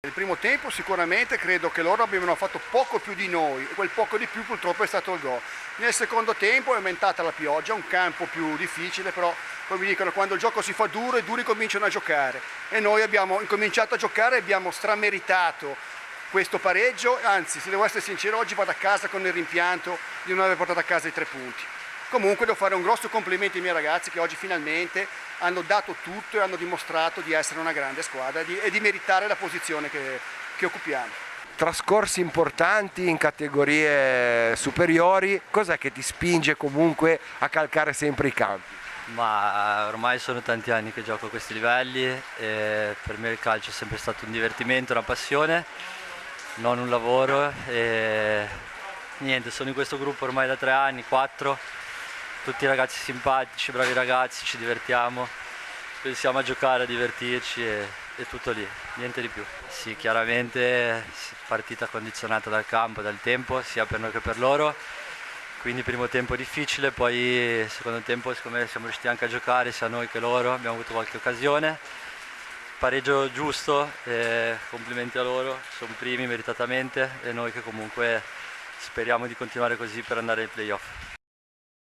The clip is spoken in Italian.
Nel primo tempo sicuramente credo che loro abbiano fatto poco più di noi e quel poco di più purtroppo è stato il gol. Nel secondo tempo è aumentata la pioggia, un campo più difficile, però poi mi dicono quando il gioco si fa duro i duri cominciano a giocare e noi abbiamo incominciato a giocare e abbiamo strameritato questo pareggio, anzi se devo essere sincero oggi vado a casa con il rimpianto di non aver portato a casa i 3 punti. Comunque devo fare un grosso complimento ai miei ragazzi che oggi finalmente hanno dato tutto e hanno dimostrato di essere una grande squadra e di meritare la posizione che occupiamo. Trascorsi importanti in categorie superiori, cos'è che ti spinge comunque a calcare sempre i campi? Ma ormai sono tanti anni che gioco a questi livelli e per me il calcio è sempre stato un divertimento, una passione, non un lavoro e niente, sono in questo gruppo ormai da 3 anni, 4, tutti ragazzi simpatici, bravi ragazzi, ci divertiamo, pensiamo a giocare, a divertirci e tutto lì, niente di più. Sì, chiaramente partita condizionata dal campo, dal tempo, sia per noi che per loro. Quindi primo tempo difficile, poi secondo tempo secondo me siamo riusciti anche a giocare sia noi che loro, abbiamo avuto qualche occasione, pareggio giusto, complimenti a loro, sono primi meritatamente e noi che comunque speriamo di continuare così per andare ai playoff.